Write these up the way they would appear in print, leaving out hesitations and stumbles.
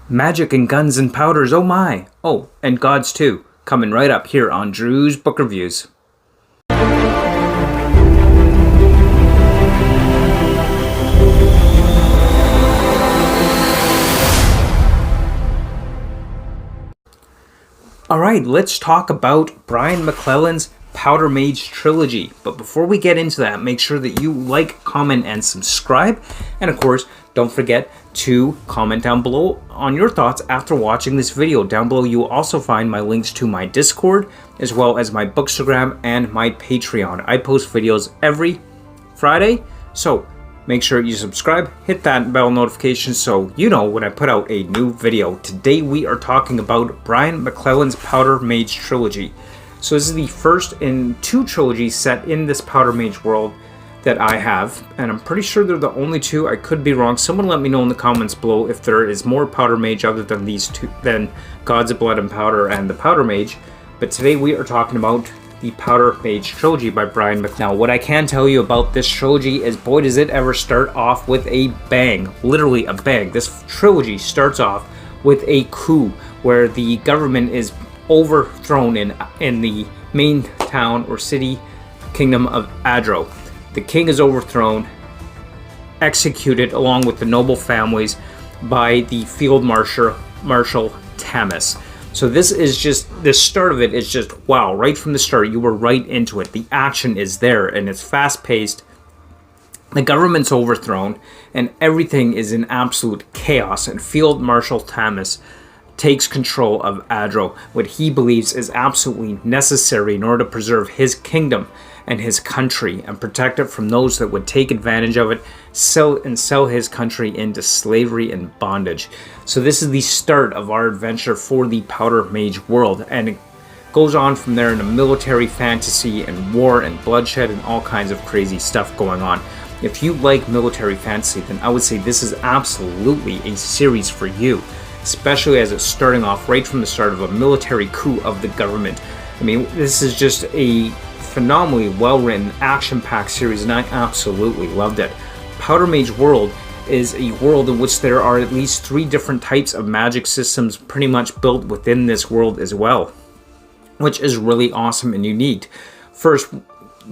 Magic and guns and powders, oh my! Oh, and gods too. Coming right up here on Drew's Book Reviews. Alright, let's talk about Brian Mcclellan's Powder Mage Trilogy. But before we get into that, make sure that you like, comment, and subscribe. And of course, don't forget to comment down below on your thoughts after watching this video. Down below, you will also find my links to my Discord, as well as my Bookstagram and my Patreon. I post videos every Friday, so make sure you subscribe, hit that bell notification so you know when I put out a new video. Today we are talking about Brian Mcclellan's Powder Mage Trilogy. So this is the first in two trilogies set in this Powder Mage world that I have, and I'm pretty sure they're the only two. I could be wrong. Someone let me know in the comments below if there is more Powder Mage other than these two, than Gods of Blood and Powder and the Powder Mage. But today we are talking about the Powder Mage Trilogy by Brian Mcclellan. Now, what I can tell you about this trilogy is, boy, does it ever start off with a bang. Literally a bang. This trilogy starts off with a coup where the government is overthrown in the main town or city kingdom of Adro. The king is overthrown, executed along with the noble families by the field marshal Tamis. So this is just, the start of it is just, wow, right from the start, you were right into it. The action is there, and it's fast-paced. The government's overthrown, and everything is in absolute chaos, and Field Marshal Tamis takes control of Adro, what he believes is absolutely necessary in order to preserve his kingdom and his country and protect it from those that would take advantage of it, sell his country into slavery and bondage. So this is the start of our adventure for the Powder Mage world, and it goes on from there in a military fantasy and war and bloodshed and all kinds of crazy stuff going on. If you like military fantasy, then I would say this is absolutely a series for you, especially as it's starting off right from the start of a military coup of the government. I mean, this is just a phenomenally well-written, action-packed series, and I absolutely loved it. Powder Mage World is a world in which there are at least 3 different types of magic systems pretty much built within this world as well, which is really awesome and unique. First,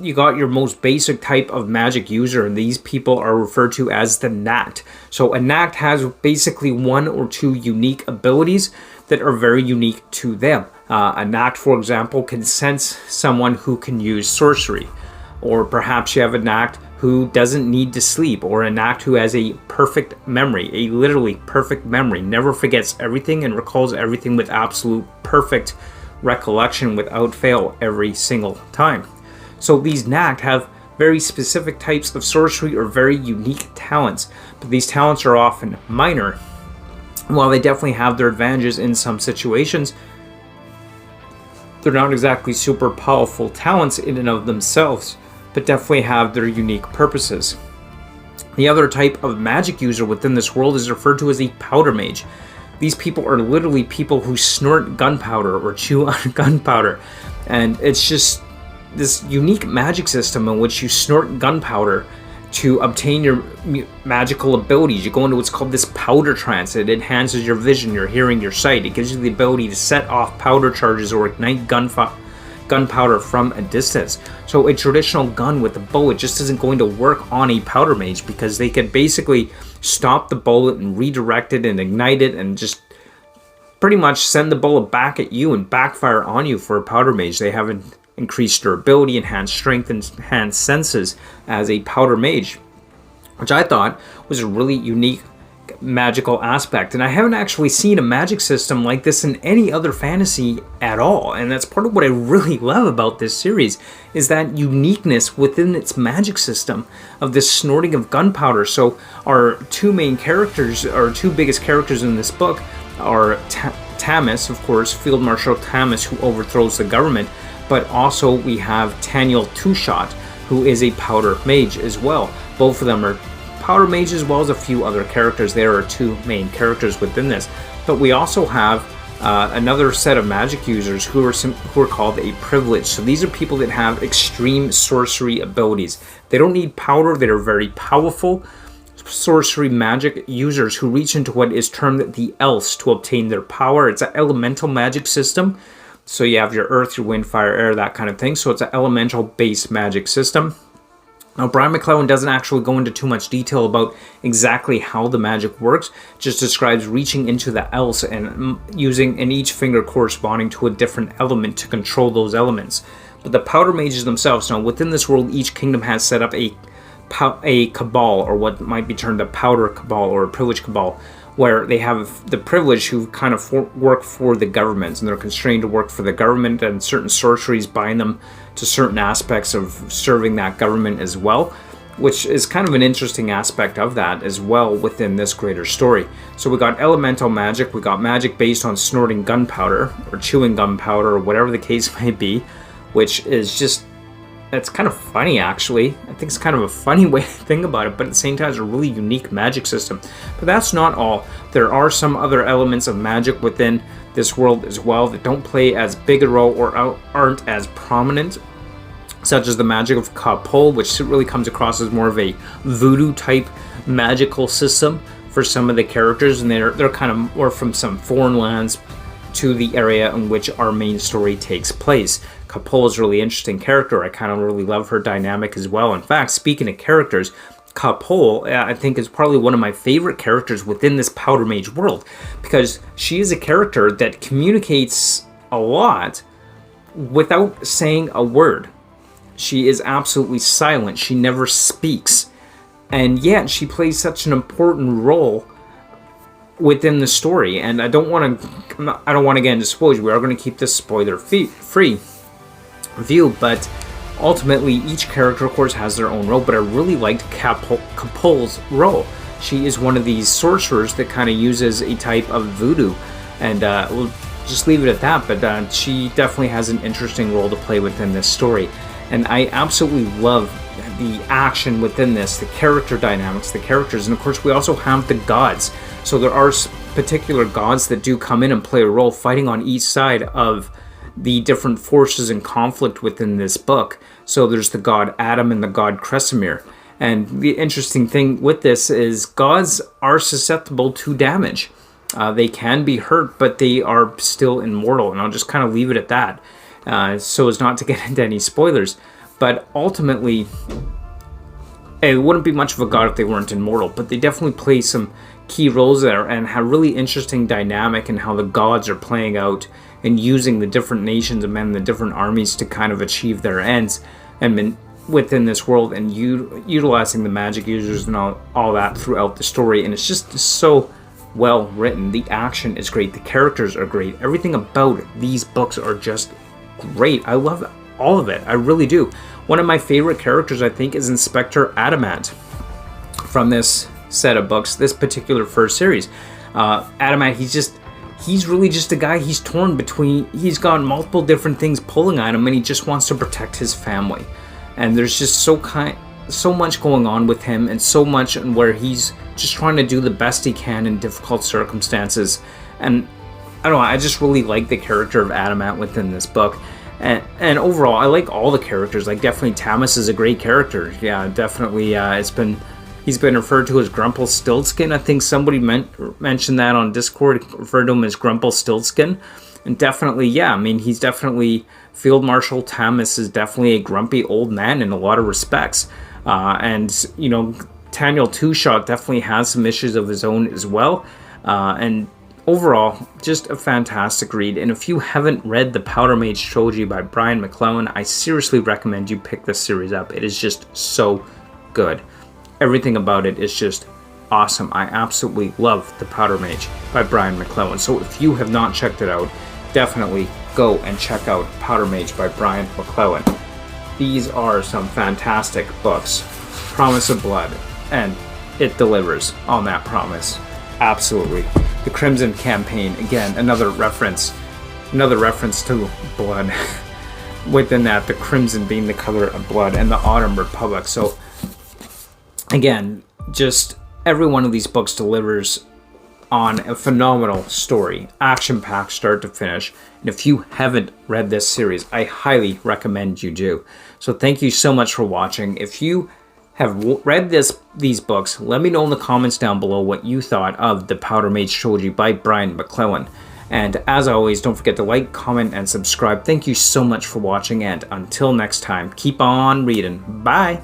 you got your most basic type of magic user, and these people are referred to as the Knacked. So a Knacked has basically 1 or 2 unique abilities that are very unique to them. A Knacked, for example, can sense someone who can use sorcery, or perhaps you have a Knacked who doesn't need to sleep, or a Knacked who has a perfect memory, a literally perfect memory, never forgets everything and recalls everything with absolute perfect recollection without fail every single time. So these Knacked have very specific types of sorcery or very unique talents, but these talents are often minor. While they definitely have their advantages in some situations, they're not exactly super powerful talents in and of themselves, but definitely have their unique purposes. The other type of magic user within this world is referred to as a Powder Mage. These people are literally people who snort gunpowder or chew on gunpowder, and it's just this unique magic system in which you snort gunpowder to obtain your magical abilities. You go into what's called this powder trance. It enhances your vision, your hearing, your sight. It gives you the ability to set off powder charges or ignite gunpowder from a distance. So a traditional gun with a bullet just isn't going to work on a Powder Mage, because they could basically stop the bullet and redirect it and ignite it and just pretty much send the bullet back at you and backfire on you. For a Powder Mage, they have increased durability, enhanced strength, and enhanced senses as a Powder Mage, which I thought was a really unique magical aspect. And I haven't actually seen a magic system like this in any other fantasy at all, and that's part of what I really love about this series, is that uniqueness within its magic system of this snorting of gunpowder. So our 2 main characters, our 2 biggest characters in this book, are Tamis, of course, Field Marshal Tamis, who overthrows the government, but also we have Taniel Two-Shot, who is a Powder Mage as well. Both of them are Powder Mage, as well as a few other characters. There are 2 main characters within this. But we also have another set of magic users who are called a Privileged. So these are people that have extreme sorcery abilities. They don't need powder. They are very powerful, sorcery magic users who reach into what is termed the else to obtain their power. It's an elemental magic system. So you have your earth, your wind, fire, air, that kind of thing. So it's an elemental based magic system. Now, Brian Mcclellan doesn't actually go into too much detail about exactly how the magic works, just describes reaching into the else and using in each finger corresponding to a different element to control those elements. But the Powder Mages themselves, now within this world, each kingdom has set up a cabal, or what might be termed a powder cabal or a privilege cabal, where they have the privilege who kind of work for the government, and they're constrained to work for the government, and certain sorceries bind them to certain aspects of serving that government as well, which is kind of an interesting aspect of that as well within this greater story. So we got elemental magic, we got magic based on snorting gunpowder or chewing gunpowder or whatever the case may be, which is just, it's kind of funny actually. I think it's kind of a funny way to think about it, but at the same time it's a really unique magic system. But that's not all. There are some other elements of magic within this world as well that don't play as big a role or aren't as prominent, such as the magic of Kapol, which really comes across as more of a voodoo type magical system for some of the characters, and they're kind of more from some foreign lands to the area in which our main story takes place. Kapol is a really interesting character. I kind of really love her dynamic as well. In fact, speaking of characters, Kapol, I think, is probably one of my favorite characters within this Powder Mage world, because she is a character that communicates a lot without saying a word. She is absolutely silent. She never speaks. And yet she plays such an important role within the story. And I don't want to get into spoilers. We are going to keep this spoiler free view, but ultimately each character of course has their own role. But I really liked Kapol's role. She is one of these sorcerers that kind of uses a type of voodoo, and we'll just leave it at that. But she definitely has an interesting role to play within this story, and I absolutely love the action within this, the character dynamics, the characters, and of course we also have the gods. So there are particular gods that do come in and play a role, fighting on each side of the different forces in conflict within this book. So there's the god Adam and the god Kresimir. And the interesting thing with this is gods are susceptible to damage. They can be hurt, but they are still immortal. And I'll just kind of leave it at that, so as not to get into any spoilers. But ultimately, it wouldn't be much of a god if they weren't immortal, but they definitely play some key roles there and have really interesting dynamic in how the gods are playing out and using the different nations of men, the different armies to kind of achieve their ends and within this world, and utilizing the magic users and all that throughout the story. And it's just so well written. The action is great. The characters are great. Everything about these books are just great. I love all of it. I really do. One of my favorite characters, I think, is Inspector Adamant from this set of books, this particular first series. Adamant, he's really just a guy. He's torn between, he's got multiple different things pulling on him, and he just wants to protect his family. And there's just so much going on with him, and so much and where he's just trying to do the best he can in difficult circumstances. And I don't know, I just really like the character of Adamant within this book. And overall, I like all the characters. Like, definitely Tamas is a great character. Yeah, definitely. He's been referred to as Grumpelstiltskin. I think somebody mentioned that on Discord, referred to him as Grumpelstiltskin. And definitely, yeah, I mean, he's definitely, Field Marshal Tamas is definitely a grumpy old man in a lot of respects. And, you know, Daniel Two-Shot definitely has some issues of his own as well. And overall, just a fantastic read. And if you haven't read the Powder Mage Trilogy by Brian Mcclellan, I seriously recommend you pick this series up. It is just so good. Everything about it is just awesome. I absolutely love the Powder Mage by Brian Mcclellan. So if you have not checked it out, definitely go and check out Powder Mage by Brian Mcclellan. These are some fantastic books. Promise of Blood, and it delivers on that promise. Absolutely. The Crimson Campaign, again, another reference to blood. Within that, the crimson being the color of blood, and the Autumn Republic. So again, just every one of these books delivers on a phenomenal story, action-packed start to finish. And if you haven't read this series, I highly recommend you do. So thank you so much for watching. If you have read these books, let me know in the comments down below what you thought of the Powder Mage Trilogy by Brian Mcclellan. And as always, don't forget to like, comment, and subscribe. Thank you so much for watching, and until next time, keep on reading. Bye!